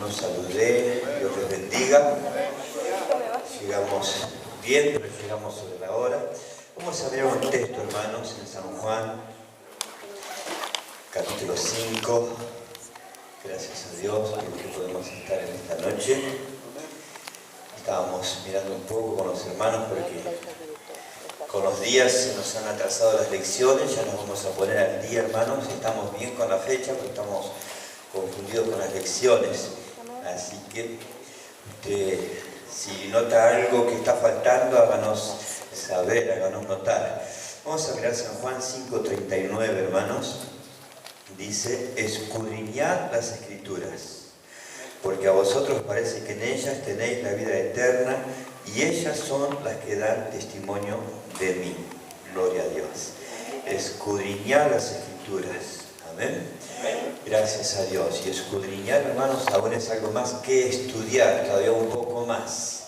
Nos saludé, Dios les bendiga. Llegamos bien, pero llegamos sobre la hora. Vamos a ver un texto, hermanos, en San Juan, capítulo 5. Gracias a Dios que podemos estar en esta noche. Estábamos mirando un poco con los hermanos porque con los días se nos han atrasado las lecciones. Ya nos vamos a poner al día, hermanos. Estamos bien con la fecha, pero estamos confundidos con las lecciones. Así que si nota algo que está faltando, háganos saber, háganos notar. Vamos a mirar San Juan 5:39, hermanos. Dice: escudriñad las Escrituras, porque a vosotros parece que en ellas tenéis la vida eterna, y ellas son las que dan testimonio de mí. Gloria a Dios. Escudriñad las Escrituras. Amén. Gracias a Dios. Y escudriñar, hermanos, aún es algo más que estudiar, todavía un poco más.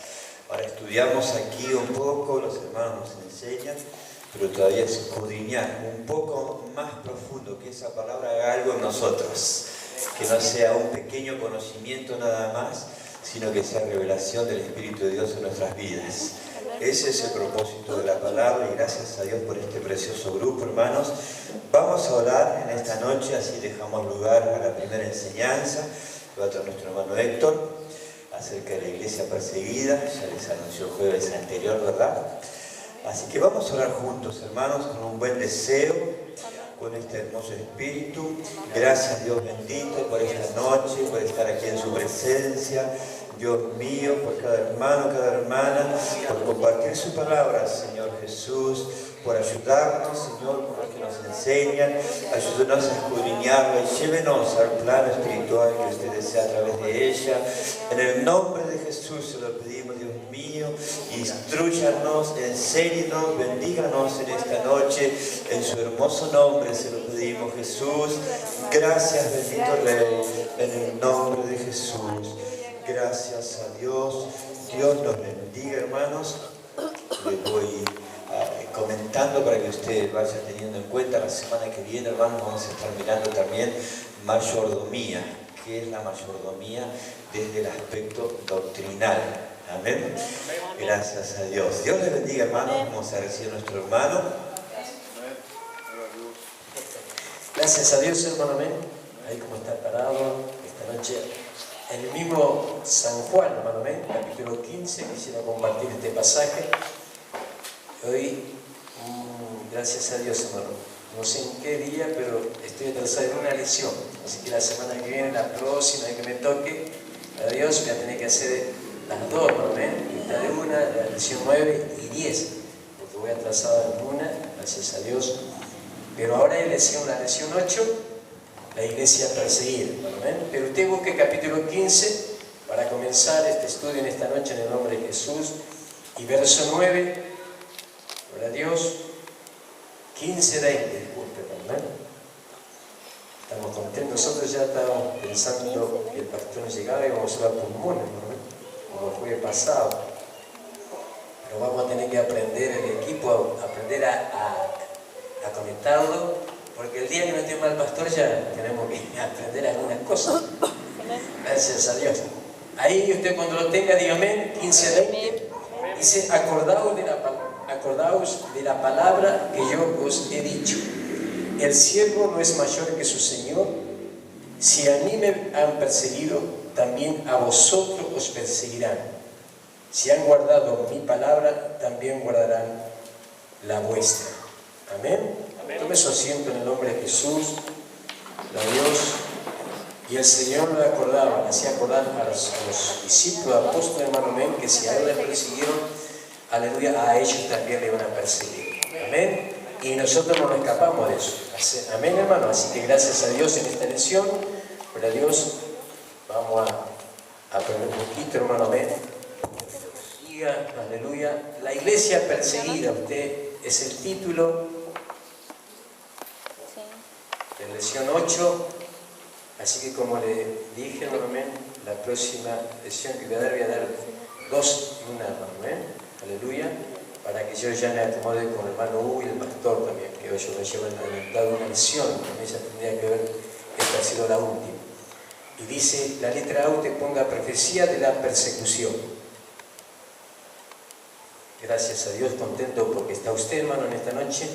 Ahora estudiamos aquí un poco, los hermanos nos enseñan, pero todavía escudriñar un poco más profundo, que esa palabra haga algo en nosotros, que no sea un pequeño conocimiento nada más, sino que sea revelación del Espíritu de Dios en nuestras vidas. Ese es el propósito de la palabra, y gracias a Dios por este precioso grupo, hermanos. Vamos a orar en esta noche, así dejamos lugar a la primera enseñanza que va a traer nuestro hermano Héctor acerca de la iglesia perseguida. Ya les anunció el jueves anterior, ¿verdad? Así que vamos a orar juntos, hermanos, con un buen deseo, con este hermoso espíritu. Gracias, Dios bendito, por esta noche, por estar aquí en su presencia. Dios mío, por cada hermano, cada hermana, por compartir su palabra, Señor Jesús, por ayudarnos, Señor, por los que nos enseñan. Ayúdenos a escudriñarla y llévenos al plano espiritual que usted desea a través de ella. En el nombre de Jesús se lo pedimos, Dios mío. Instrúyanos, enséñenos, bendíganos en esta noche. En su hermoso nombre se lo pedimos, Jesús. Gracias, bendito Rey, en el nombre de Jesús. Gracias a Dios. Dios nos bendiga, hermanos. Les voy comentando para que usted vaya teniendo en cuenta. La semana que viene, hermanos, vamos a estar mirando también mayordomía. ¿Qué es la mayordomía desde el aspecto doctrinal? Amén. Gracias a Dios. Dios les bendiga, hermanos. Vamos a recibir a nuestro hermano. Gracias a Dios, hermano. Amén. Ahí como está parado esta noche. En el mismo San Juan, hermano, capítulo 15, quisiera compartir este pasaje. Hoy, gracias a Dios, hermano, no sé en qué día, pero estoy atrasado en una lección. Así que la semana que viene, la próxima que me toque, a Dios voy a tener que hacer las dos, hermano, mitad de una, la lección 9 y 10, porque voy atrasado en una, gracias a Dios. Pero ahora es la lección 8. La iglesia perseguida, ¿amén? Pero usted busque capítulo 15 para comenzar este estudio en esta noche en el nombre de Jesús. Y verso 9, gloria a Dios, 15:20, disculpe, ¿amén? Estamos contentos, nosotros ya estábamos pensando que el pastor nos llegaba y vamos a hablar pulmones, ¿amén? Como el jueves pasado. Pero vamos a tener que aprender el equipo, aprender a conectarlo. Porque el día que no esté mal pastor ya tenemos que aprender algunas cosas. Gracias a Dios. Ahí usted cuando lo tenga, dígame, 15:20, dice: acordaos de la palabra que yo os he dicho. El siervo no es mayor que su Señor. Si a mí me han perseguido, también a vosotros os perseguirán. Si han guardado mi palabra, también guardarán la vuestra. Amén. Tome su asiento en el nombre de Jesús, a Dios. Y el Señor le acordaba, le hacía acordar a los discípulos, apóstoles, hermano, amén, que si a él le persiguieron, aleluya, a ellos también le iban a perseguir. Amén. Y nosotros no nos escapamos de eso. Amén, hermano. Así que gracias a Dios en esta lección, pero a Dios vamos a aprender un poquito, hermano, amén. Diga, aleluya, la iglesia perseguida, usted es el título de lección 8, así que como le dije, hermano, la próxima lección que voy a dar dos en una, hermano, aleluya, para que yo ya me acomode con el hermano Hugo y el pastor también, que hoy yo me llevo adelantado una lección, también ya tendría que ver, esta ha sido la última. Y dice la letra A, usted ponga profecía de la persecución. Gracias a Dios, contento porque está usted, hermano, en esta noche.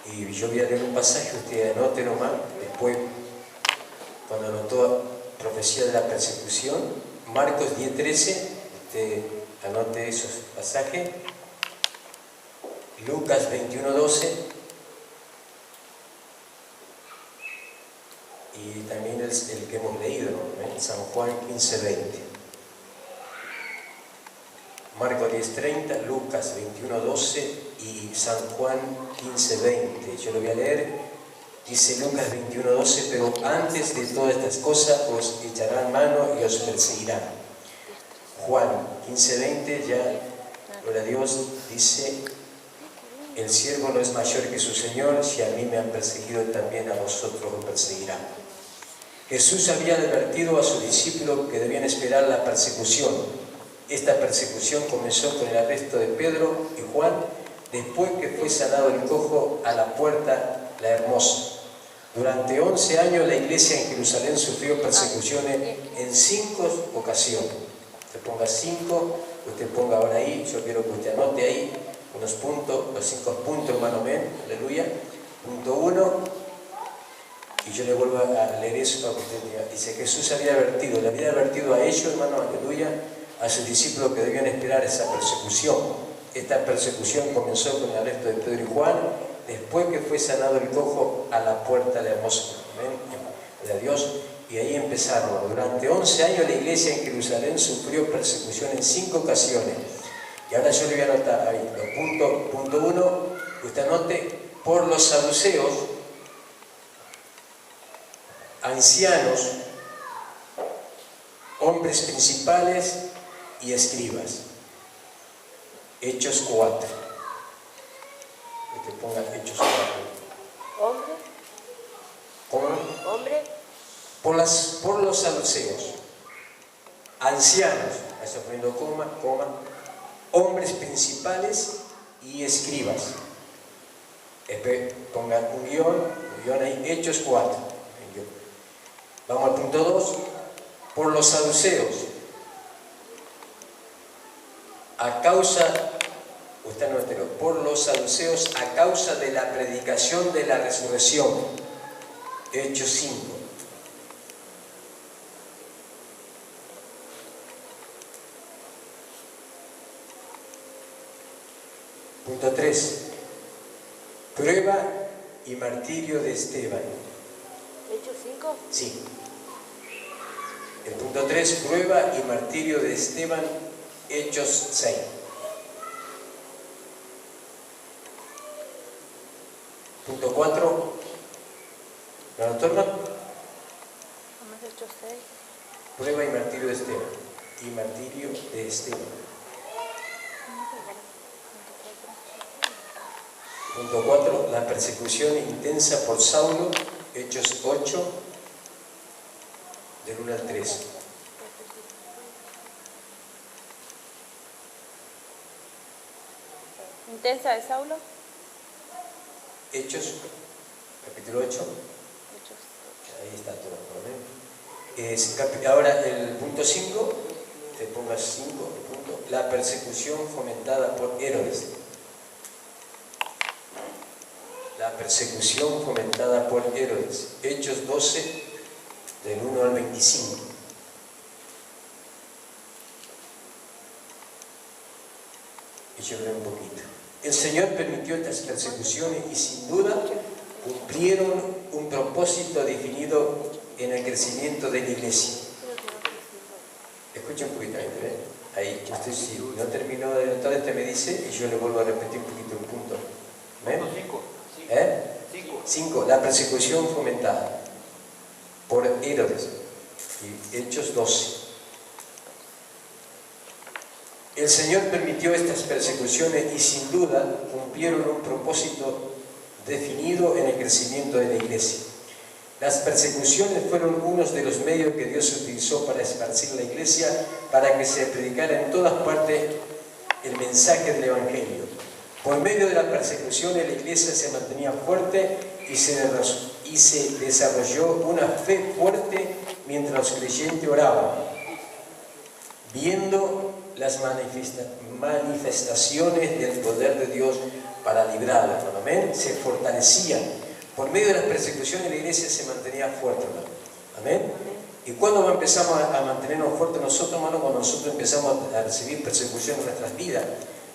Y yo voy a leer un pasaje, usted anote nomás, después, cuando anotó profecía de la persecución, Marcos 10:13, usted anote esos pasajes, Lucas 21:12, y también el que hemos leído, ¿no? San Juan 15:20. Marcos 10:30, Lucas 21:12 y San Juan 15:20. Yo lo voy a leer. Dice Lucas 21:12, pero antes de todas estas cosas os echarán mano y os perseguirán. Juan 15:20, ya, gloria a Dios, dice, el siervo no es mayor que su Señor, si a mí me han perseguido, también a vosotros os perseguirán. Jesús había advertido a sus discípulos que debían esperar la persecución. Esta persecución comenzó con el arresto de Pedro y Juan, después que fue sanado el cojo a la puerta, la hermosa. Durante 11 años la iglesia en Jerusalén sufrió persecuciones en 5 ocasiones. Usted ponga 5, usted ponga ahora ahí, yo quiero que usted anote ahí unos puntos, los 5 puntos, hermano, amén, aleluya. Punto 1, y yo le vuelvo a leer eso para que usted diga. Dice, Jesús le había advertido a ellos, hermano, aleluya, a sus discípulos que debían esperar esa persecución. Esta persecución comenzó con el arresto de Pedro y Juan, después que fue sanado el cojo a la puerta de la hermosa. Amén, de Dios. Y ahí empezaron. Durante 11 años la iglesia en Jerusalén sufrió persecución en 5 ocasiones. Y ahora yo le voy a anotar ahí los puntos. Punto 1, usted anote, por los saduceos, ancianos, hombres principales y escribas. Hechos 4. Que te ponga Hechos 4. ¿Hombre? ¿Cómo? ¿Hombre? Por los saduceos, ancianos, eso poniendo coma, hombres principales y escribas. Ponga un guión ahí, Hechos 4. Vamos al punto 2. Por los saduceos, a causa, usted no entero, por los saduceos a causa de la predicación de la resurrección. Hechos 5. Punto 3. Prueba y martirio de Esteban. ¿Hechos 5? Sí. El punto 3, prueba y martirio de Esteban, Hechos 6. Punto 4, ¿la notorna? Vamos a Hechos 6. Prueba y martirio de Esteban. Y martirio de Esteban. Punto 4, la persecución intensa por Saulo, Hechos 8, del 1 al 3. ¿Intensa de Saulo? Hechos, capítulo 8. Hechos. Ahí está todo, ¿no? Ahora el punto 5, te pongas 5, punto, la persecución fomentada por Herodes. La persecución fomentada por Herodes. Hechos 12, del 1 al 25. Y yo leo un poquito. El Señor permitió estas persecuciones y sin duda cumplieron un propósito definido en el crecimiento de la iglesia. Escucha un poquito ahí, usted si no terminó de notar, me dice, y yo le vuelvo a repetir un poquito un punto. ¿Ven? 5. La persecución fomentada por Herodes. Y Hechos 12. El Señor permitió estas persecuciones y sin duda cumplieron un propósito definido en el crecimiento de la iglesia. Las persecuciones fueron unos de los medios que Dios utilizó para esparcir la iglesia, para que se predicara en todas partes el mensaje del Evangelio. Por medio de las persecuciones la iglesia se mantenía fuerte y se desarrolló una fe fuerte mientras los creyentes oraban, viendo las manifestaciones del poder de Dios para librarla. Amén. Se fortalecían. Por medio de las persecuciones la iglesia se mantenía fuerte. Amén. ¿Y cuándo empezamos a mantenernos fuertes nosotros, hermano? Cuando nosotros empezamos a recibir persecución en nuestras vidas.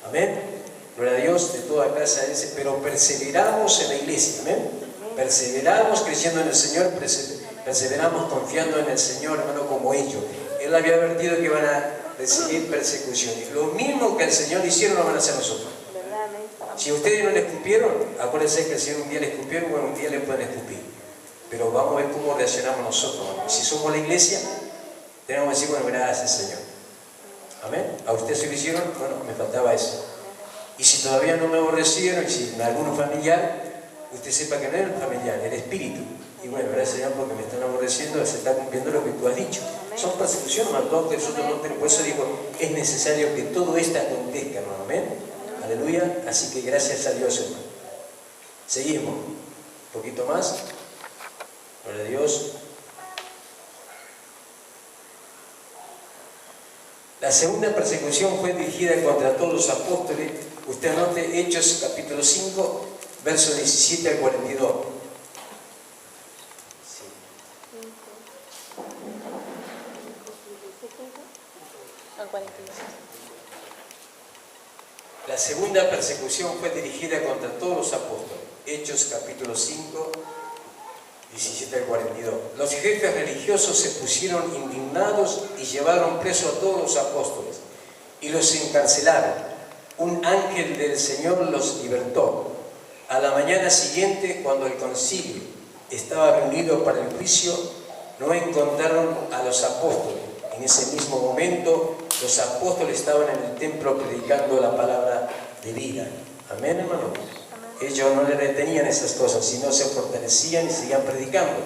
Amén. Gloria a Dios de toda clase, pero perseveramos en la iglesia. Amén. Perseveramos creyendo en el Señor, perseveramos confiando en el Señor, hermano, como ellos. Él había advertido que van a recibir persecuciones. Lo mismo que el Señor hicieron lo van a hacer nosotros. Si ustedes no le escupieron, acuérdense que el Señor un día le escupieron, bueno, un día le pueden escupir. Pero vamos a ver cómo reaccionamos nosotros, hermano. Si somos la iglesia, tenemos que decir, bueno, gracias, Señor. Amén. ¿A ustedes se lo hicieron? Bueno, me faltaba eso. Y si todavía no me aborrecieron, y si alguno familiar, usted sepa que no es el familiar, el espíritu. Y bueno, gracias Señor porque me están aborreciendo, se está cumpliendo lo que tú has dicho. Son persecuciones, hermano, que nosotros no tenemos. Por eso digo, es necesario que todo esto acontezca, hermano. Amén. Aleluya. Así que gracias a Dios, hermano. Seguimos. Un poquito más. Gloria a Dios. La segunda persecución fue dirigida contra todos los apóstoles. Usted anote Hechos capítulo 5, versos 17 al 42. La segunda persecución fue dirigida contra todos los apóstoles. Hechos capítulo 5, 17 al 42. Los jefes religiosos se pusieron indignados y llevaron preso a todos los apóstoles y los encarcelaron. Un ángel del Señor los libertó. A la mañana siguiente, cuando el concilio estaba reunido para el juicio, no encontraron a los apóstoles. En ese mismo momento, los apóstoles estaban en el templo predicando la palabra de vida. Amén, hermano. Ellos no le retenían esas cosas, sino se fortalecían y seguían predicando.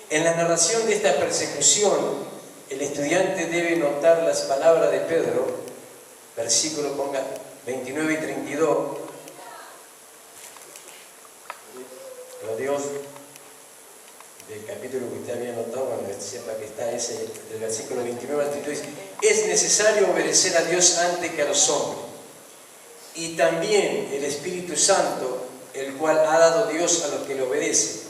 En la narración de esta persecución, el estudiante debe notar las palabras de Pedro, versículo, ponga 29 y 32. Pero Dios, del capítulo que usted había notado, cuando sepa que está ese, del versículo 29 al 32, dice: es necesario obedecer a Dios antes que a los hombres. Y también el Espíritu Santo, el cual ha dado Dios a los que le obedecen.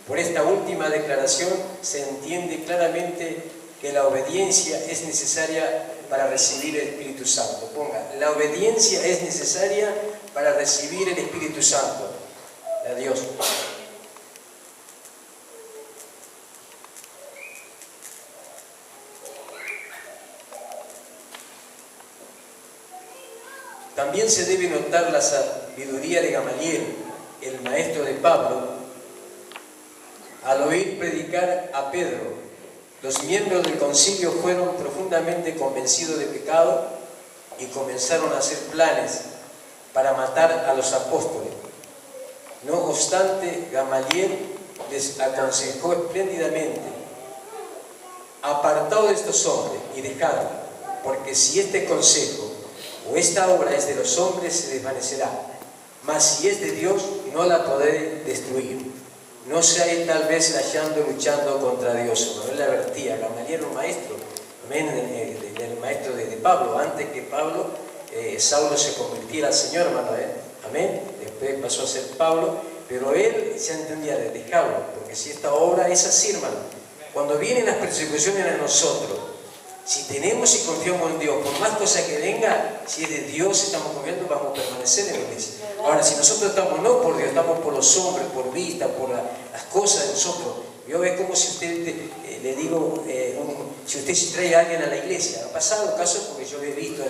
Por esta última declaración se entiende claramente que la obediencia es necesaria para recibir el Espíritu Santo. Ponga, la obediencia es necesaria para recibir el Espíritu Santo. A Dios. También se debe notar la sabiduría de Gamaliel, el maestro de Pablo, al oír predicar a Pedro. Los miembros del concilio fueron profundamente convencidos de pecado y comenzaron a hacer planes para matar a los apóstoles. No obstante, Gamaliel les aconsejó espléndidamente: apartaos de estos hombres y dejadlos, porque si este consejo o esta obra es de los hombres, se desvanecerá, mas si es de Dios, no la podré destruir. No seáis tal vez hallando luchando contra Dios. No, él la advertía. Gamaliel era un maestro, amén, el maestro de Pablo. Antes que Pablo, Saulo se convirtiera al Señor, hermano, amén. Después pasó a ser Pablo, pero él se entendía de dejarlo, porque si esta obra es así, hermano, cuando vienen las persecuciones a nosotros, si tenemos y confiamos en Dios, por más cosas que venga, si es de Dios, estamos confiando, vamos a permanecer en la iglesia. Ahora, si nosotros estamos no por Dios, estamos por los hombres, por vista, por las cosas de nosotros. Yo veo como si usted, le digo, si usted se trae a alguien a la iglesia. Ha pasado casos porque yo lo he visto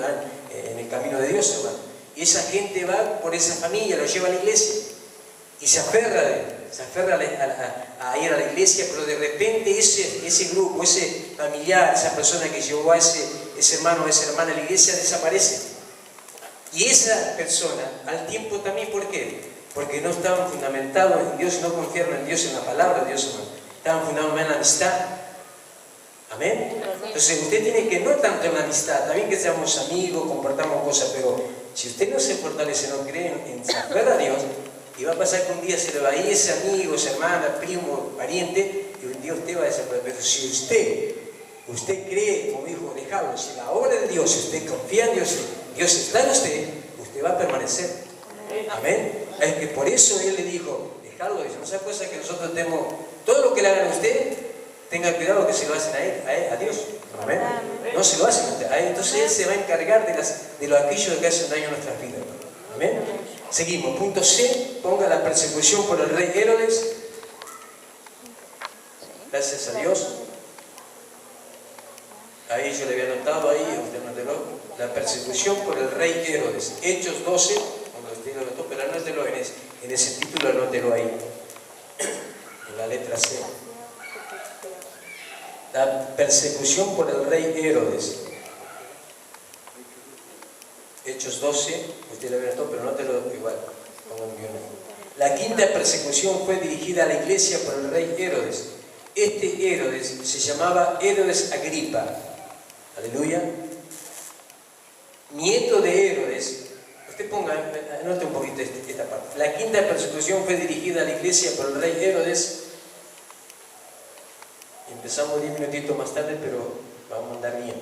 en el camino de Dios, hermano. Y esa gente va por esa familia, lo lleva a la iglesia. Y se aferra a ir a la iglesia, pero de repente ese grupo, ese familiar, esa persona que llevó a ese hermano o esa hermana a la iglesia desaparece. Y esa persona, al tiempo también, ¿por qué? Porque no estaban fundamentados en Dios, no confiaron en Dios, en la palabra de Dios, hermano. Estaban fundamentados en la amistad. Amén. Entonces usted tiene que, no tanto en la amistad, también que seamos amigos, compartamos cosas, pero si usted no se fortalece, no cree en saber a Dios, y va a pasar que un día se le va a ir ese amigo, esa hermana, primo, pariente, y un día usted va a desaparecer. Pero si usted cree, como dijo Alejandro, si la obra de Dios, si usted confía en Dios, Dios está en usted, usted va a permanecer. Amén. Es que por eso él le dijo, Alejandro, dice, no sea cosa que nosotros tenemos, todo lo que le hagan a usted, tenga cuidado que se lo hacen a él, a Dios. Amén. No se lo hacen a él. Entonces él se va a encargar de lo aquello que hacen daño a nuestras vidas. Amén. Seguimos. Punto C. Ponga la persecución por el rey Herodes. Gracias a Dios. Ahí yo le había anotado, ahí usted anótelo. La persecución por el rey Herodes. Hechos 12. Bueno, usted lo anotó, pero anótelo en ese título, anótelo ahí. En la letra C. La persecución por el rey Herodes. Hechos 12, usted lo anotó, pero no te lo igual. La quinta persecución fue dirigida a la iglesia por el rey Herodes. Este Herodes se llamaba Herodes Agripa. Aleluya. Nieto de Herodes. Usted ponga, anote un poquito esta parte. La quinta persecución fue dirigida a la iglesia por el rey Herodes. Empezamos 10 minutitos más tarde, pero vamos a andar bien.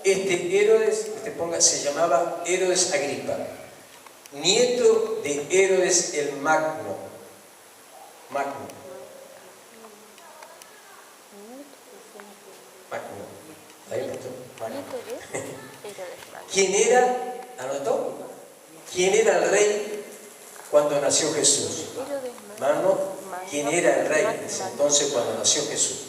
Este Herodes, usted ponga, se llamaba Herodes Agripa, nieto de Herodes el Magno. Ahí anotó. ¿Quién era? ¿Anotó? ¿Quién era el rey cuando nació Jesús? Magno. ¿Quién era el rey desde entonces cuando nació Jesús?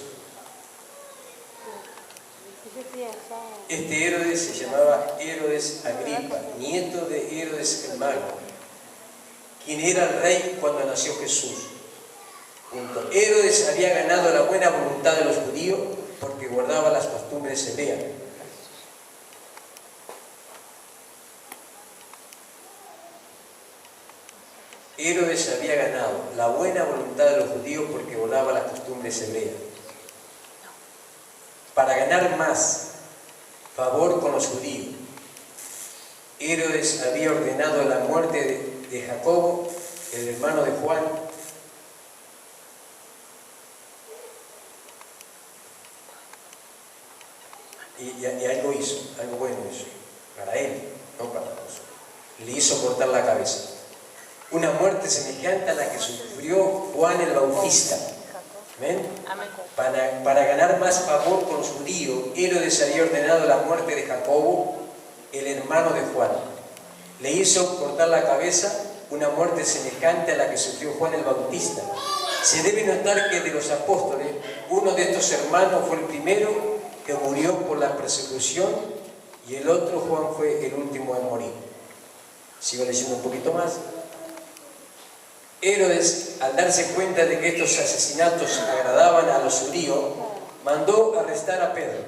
Este Herodes se llamaba Herodes Agripa, nieto de Herodes el Magno. ¿Quién era el rey cuando nació Jesús? Punto. Herodes había ganado la buena voluntad de los judíos porque guardaba las costumbres hebreas. Herodes había ganado la buena voluntad de los judíos porque guardaba las costumbres hebreas. Para ganar más favor con los judíos, Herodes había ordenado la muerte de Jacobo, el hermano de Juan, y algo hizo, algo bueno hizo, para él, no para nosotros. Le hizo cortar la cabeza. Una muerte semejante a la que sufrió Juan el Bautista. ¿Ven? Para ganar más favor con los judíos, Herodes había ordenado la muerte de Jacobo, el hermano de Juan. Le hizo cortar la cabeza, una muerte semejante a la que sufrió Juan el Bautista. Se debe notar que de los apóstoles, uno de estos hermanos fue el primero que murió por la persecución y el otro, Juan, fue el último en morir. Sigo leyendo un poquito más. Herodes, al darse cuenta de que estos asesinatos agradaban a los judíos, mandó arrestar a Pedro,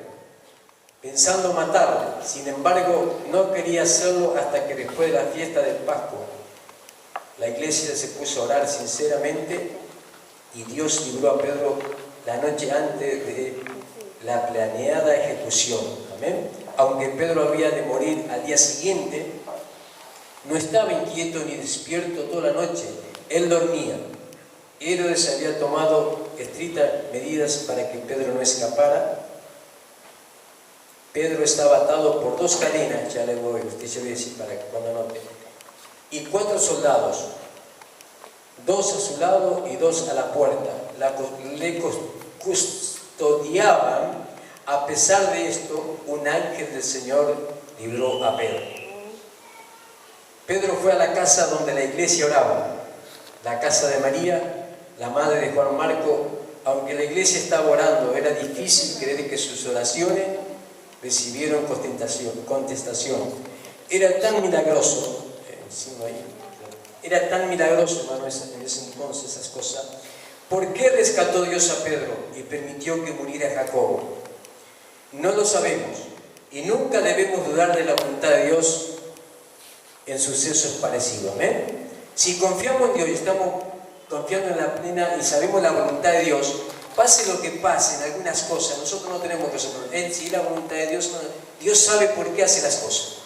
pensando matarlo. Sin embargo, no quería hacerlo hasta que después de la fiesta del Pascua. La iglesia se puso a orar sinceramente y Dios libró a Pedro la noche antes de la planeada ejecución. Amén. Aunque Pedro había de morir al día siguiente, no estaba inquieto ni despierto toda la noche. Él dormía. Herodes había tomado estrictas medidas para que Pedro no escapara. Pedro estaba atado por 2 cadenas, ya le voy, usted se va a decir para que cuando anote, y 4 soldados, 2 a su lado y 2 a la puerta. Le custodiaban. A pesar de esto, un ángel del Señor libró a Pedro. Pedro fue a la casa donde la iglesia oraba, la casa de María, la madre de Juan Marco. Aunque la iglesia estaba orando, era difícil creer que sus oraciones recibieron contestación. Era tan milagroso, hermano, en ese entonces esas cosas. ¿Por qué rescató Dios a Pedro y permitió que muriera Jacobo? No lo sabemos y nunca debemos dudar de la voluntad de Dios en sucesos parecidos. ¿Amén? Si confiamos en Dios y estamos confiando en la plena y sabemos la voluntad de Dios, pase lo que pase en algunas cosas, nosotros no tenemos que resolver. Él, si la voluntad de Dios, Dios sabe por qué hace las cosas.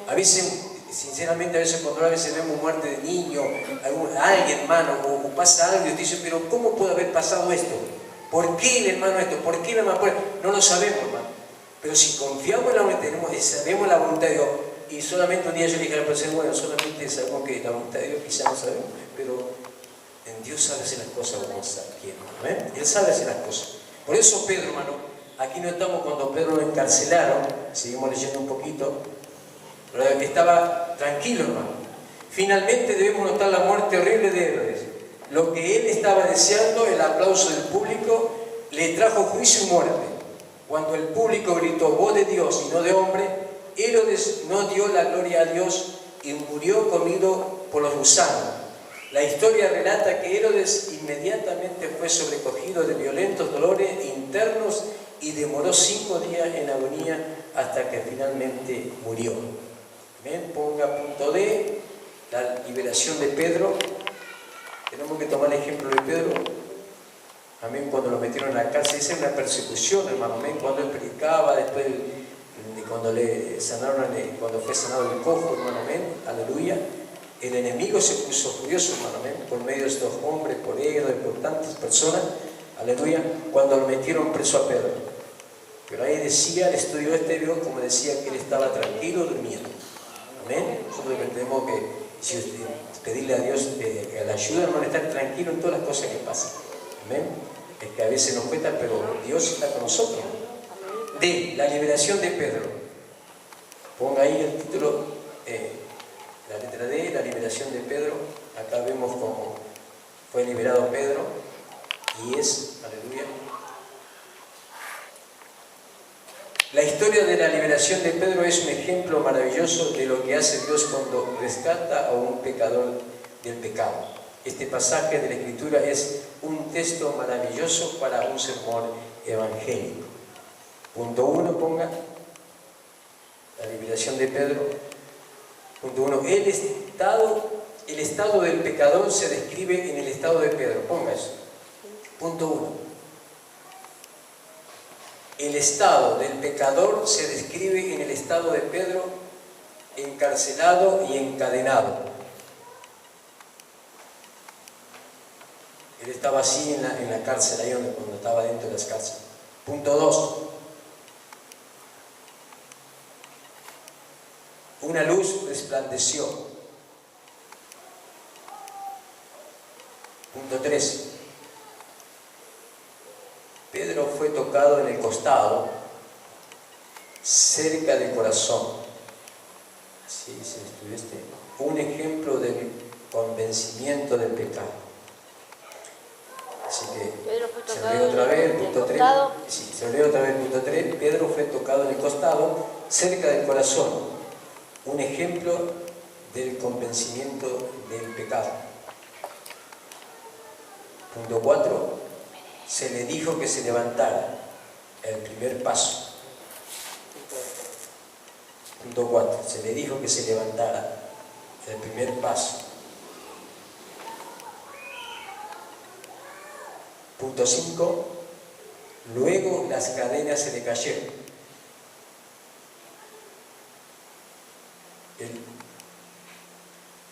A veces, sinceramente, a veces cuando a veces vemos muerte de niño, alguien, hermano, o pasa algo, y Dios dice, pero ¿cómo puede haber pasado esto? ¿Por qué el hermano esto? ¿Por qué el hermano? No lo sabemos, hermano. Pero si confiamos en la voluntad, sabemos la voluntad de Dios, y solamente un día yo le dije a la persona, bueno, solamente sabemos que la voluntad de Dios quizás no sabemos, pero en Dios sabe hacer las cosas como quiere, ¿eh? Él sabe hacer las cosas. Por eso Pedro, hermano, aquí no estamos cuando Pedro lo encarcelaron, seguimos leyendo un poquito, estaba tranquilo, hermano. Finalmente debemos notar la muerte horrible de Herodes. Lo que él estaba deseando, el aplauso del público, le trajo juicio y muerte. Cuando el público gritó voz de Dios y no de hombre, Herodes no dio la gloria a Dios y murió comido por los gusanos. La historia relata que Herodes inmediatamente fue sobrecogido de violentos dolores internos y demoró 5 días en agonía hasta que finalmente murió. ¿Ven? Ponga punto D, la liberación de Pedro. Tenemos que tomar el ejemplo de Pedro. Amén. Cuando lo metieron en la cárcel, esa es una persecución, hermano. Amén. Cuando él predicaba, después de cuando le sanaron, cuando fue sanado el cojo, hermano. Amén. Aleluya. El enemigo se puso furioso, hermano. Amén. Por medio de estos hombres, por ellos, por tantas personas. Aleluya. Cuando lo metieron preso a Pedro. Pero ahí decía, el estudio vio como decía que él estaba tranquilo, durmiendo. Amén. Nosotros tenemos que pedirle a Dios la ayuda, hermano, estar tranquilo en todas las cosas que pasan. Amén. Es que a veces nos cuesta, pero Dios está con nosotros. D, la liberación de Pedro. Ponga ahí el título, la letra D, la liberación de Pedro. Acá vemos cómo fue liberado Pedro y es, aleluya. La historia de la liberación de Pedro es un ejemplo maravilloso de lo que hace Dios cuando rescata a un pecador del pecado. Este pasaje de la Escritura es un texto maravilloso para un sermón evangélico. Punto 1, ponga la liberación de Pedro. Punto 1, el estado del pecador se describe en el estado de Pedro. Ponga eso. Punto 1. El estado del pecador se describe en el estado de Pedro, encarcelado y encadenado. Él estaba así en la cárcel, ahí cuando estaba dentro de las cárceles. Punto 2. Una luz resplandeció. Punto 3. Pedro fue tocado en el costado, cerca del corazón. Así dice el estudio un ejemplo del convencimiento del pecado. Así que se lee otra vez, punto 3. Sí, se lee otra vez, punto 3. Pedro fue tocado en el costado, cerca del corazón. Un ejemplo del convencimiento del pecado. Punto 4. Se le dijo que se levantara, el primer paso. Punto 4. Se le dijo que se levantara, el primer paso. Punto 5. Luego las cadenas se le cayeron.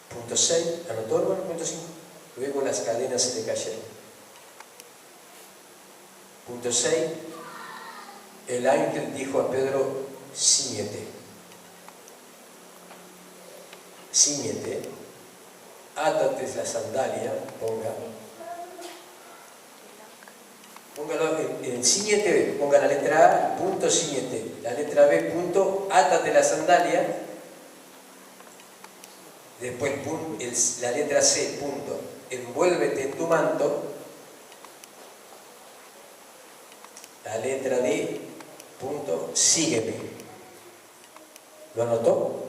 Punto 6. ¿Anotó, hermano? Punto 5. Luego las cadenas se le cayeron. Punto 6. El ángel dijo a Pedro, cíñete. Cíñete. Átate la sandalia. Póngalo en cíñete. Ponga la letra A, punto cíñete. La letra B, punto, átate la sandalia. Después, la letra C, punto, envuélvete en tu manto. La letra D, punto, sígueme. ¿Lo anotó?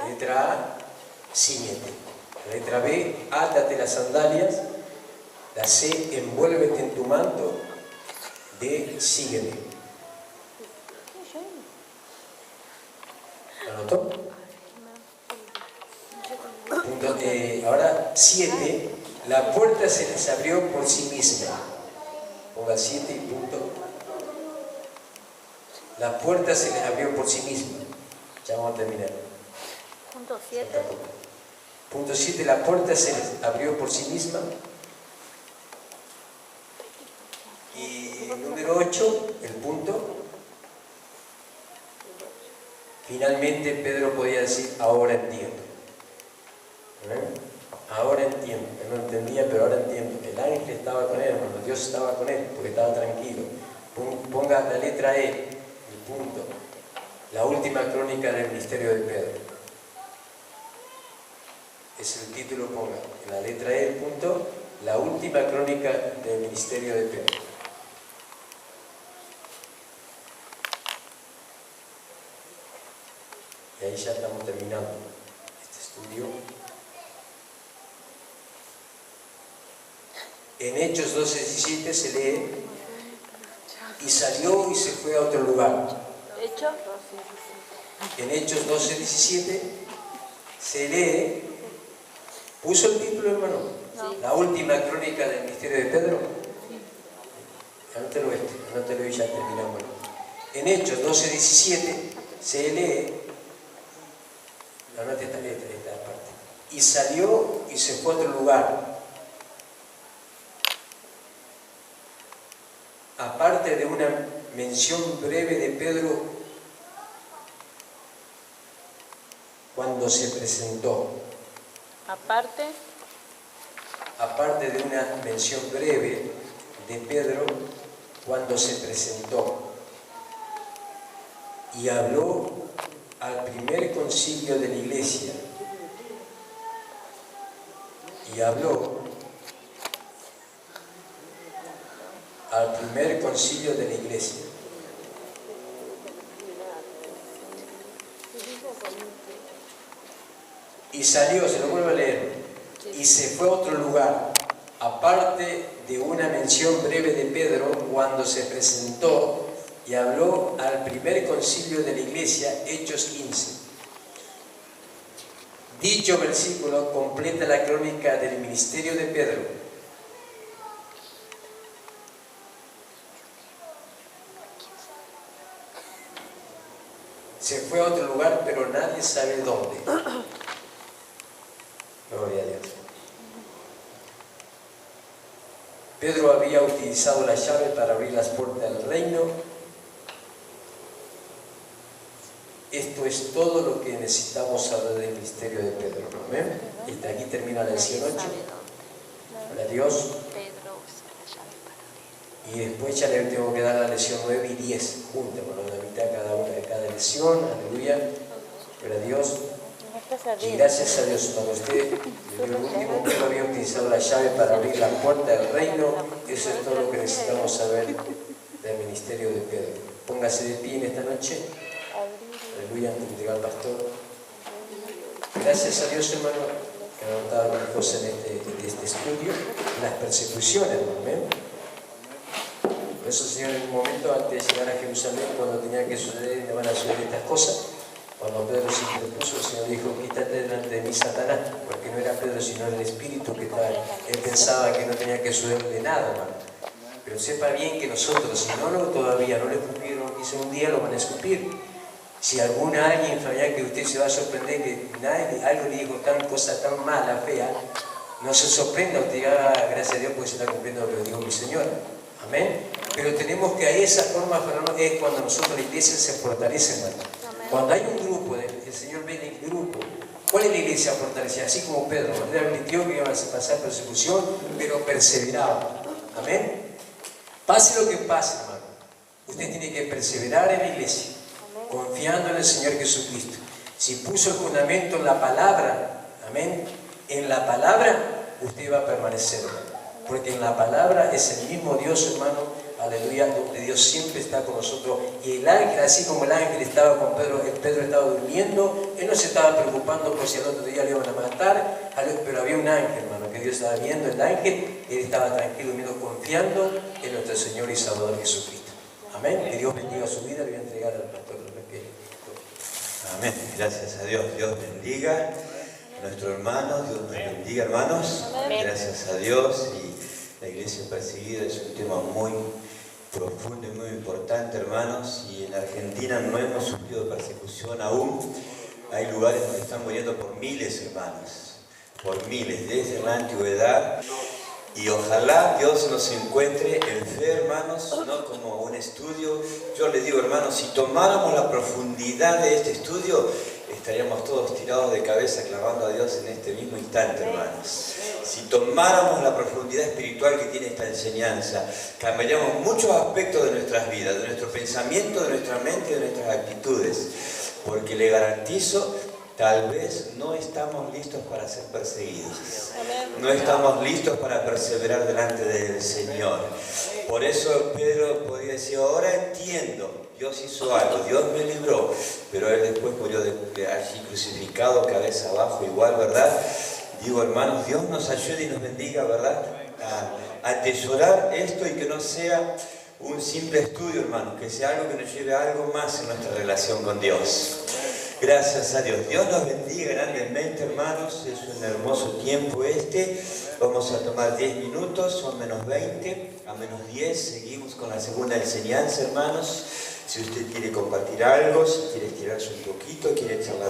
Letra A, cíñete. La letra B, átate las sandalias. La C, envuélvete en tu manto. D, sígueme. ¿Lo anotó? Punto, ahora 7, La puerta se les abrió por sí misma. Ponga 7 y punto. La puerta se les abrió por sí misma. Ya vamos a terminar. Punto 7. Punto 7. La puerta se les abrió por sí misma. Y número 8, el punto. Finalmente Pedro podía decir, ahora entiendo. Ahora entiendo. Él no entendía, pero ahora entiendo. El ángel estaba con él, hermano. Dios estaba con él, porque estaba tranquilo. Ponga la letra E, el punto. La última crónica del ministerio de Pedro. Es el título, ponga. En la letra E, el punto. La última crónica del ministerio de Pedro. Y ahí ya estamos terminando este estudio. En Hechos 12:17 se lee, y salió y se fue a otro lugar. ¿Hecho? En Hechos 12:17 se lee, ¿puso el título, hermano? No. La última crónica del misterio de Pedro. Anótelo y ya terminamos. En Hechos 12:17 se lee, anote esta letra, esta parte. Y salió y se fue a otro lugar. Aparte de una mención breve de Pedro cuando se presentó. Aparte de una mención breve de Pedro cuando se presentó. Y habló al primer concilio de la iglesia. Y habló al primer concilio de la iglesia. Y salió, se lo vuelvo a leer, y se fue a otro lugar, aparte de una mención breve de Pedro cuando se presentó y habló al primer concilio de la iglesia, Hechos 15. Dicho versículo completa la crónica del ministerio de Pedro. Se fue a otro lugar, pero nadie sabe dónde. Gloria a Dios. Pedro había utilizado la llave para abrir las puertas del reino. Esto es todo lo que necesitamos saber del misterio de Pedro. ¿Amén? Hasta aquí termina la lección 8. Gloria a Dios. Y después ya le tengo que dar la lección 9 y 10 juntas, por la mitad cada una de cada lección. Aleluya. Gloria a Dios. Y gracias a Dios, para usted, el último Pedro había utilizado la llave para abrir la puerta del reino. Eso es todo lo que necesitamos saber del ministerio de Pedro. Póngase de pie en esta noche. Aleluya, antes de entregar al pastor. Gracias a Dios, hermano, que ha notado una cosa en este estudio, las persecuciones, amén. Por eso, Señor, en un momento antes de llegar a Jerusalén, cuando tenía que suceder, me van a suceder estas cosas. Cuando Pedro se interpuso, el Señor dijo, quítate delante de mí, Satanás, porque no era Pedro, sino el Espíritu que estaba. Él pensaba que no tenía que sucederle nada, hermano. Pero sepa bien que nosotros, si no todavía no le escupieron, quizá un día lo van a escupir. Si alguien familiar que usted se va a sorprender que algo le dijo cosa tan mala, fea, no se sorprenda, usted diga, gracias a Dios, porque se está cumpliendo lo que dijo mi Señor. Amén. Pero tenemos que a esa forma, Fernando, es cuando nosotros la iglesia se fortalece, hermano. Cuando hay un grupo, el Señor ve en el grupo. ¿Cuál es la iglesia fortalecida? Así como Pedro, él admitió que iba a pasar persecución, pero perseveraba. Amén. Pase lo que pase, hermano, usted tiene que perseverar en la iglesia, confiando en el Señor Jesucristo. Si puso el fundamento en la palabra, amén, en la palabra usted va a permanecer, porque en la palabra es el mismo Dios, hermano, aleluya, donde Dios siempre está con nosotros. Y el ángel, así como el ángel estaba con Pedro, Pedro estaba durmiendo, él no se estaba preocupando por si al otro día le iban a matar, pero había un ángel, hermano, que Dios estaba viendo, el ángel, él estaba tranquilo, durmiendo, confiando en nuestro Señor y Salvador Jesucristo. Amén. Que Dios bendiga su vida. Le voy a entregar al pastor. Amén. Gracias a Dios. Dios bendiga. nuestro hermano. Dios nos bendiga, hermanos. Amén. Gracias a Dios. Y la iglesia perseguida es un tema muy profundo y muy importante, hermanos. Y en Argentina no hemos sufrido persecución aún. Hay lugares donde están muriendo por miles, hermanos. Por miles, desde la antigüedad. Y ojalá Dios nos encuentre en fe, hermanos, no como un estudio. Yo les digo, hermanos, si tomáramos la profundidad de este estudio, estaríamos todos tirados de cabeza clamando a Dios en este mismo instante, hermanos. Si tomáramos la profundidad espiritual que tiene esta enseñanza, cambiaríamos muchos aspectos de nuestras vidas, de nuestro pensamiento, de nuestra mente, de nuestras actitudes. Porque le garantizo, tal vez no estamos listos para ser perseguidos. No estamos listos para perseverar delante del Señor. Por eso Pedro podía decir, ahora entiendo, Dios hizo algo, Dios me libró, pero Él después murió allí crucificado, cabeza abajo, igual, ¿verdad? Digo, hermanos, Dios nos ayude y nos bendiga, ¿verdad? A atesorar esto y que no sea un simple estudio, hermanos, que sea algo que nos lleve a algo más en nuestra relación con Dios. Gracias a Dios. Dios nos bendiga grandemente, hermanos. Es un hermoso tiempo este. Vamos a tomar 10 minutos, son menos 20, a menos 10. Seguimos con la segunda enseñanza, hermanos. Si usted quiere compartir algo, si quiere estirarse un poquito, quiere charlar.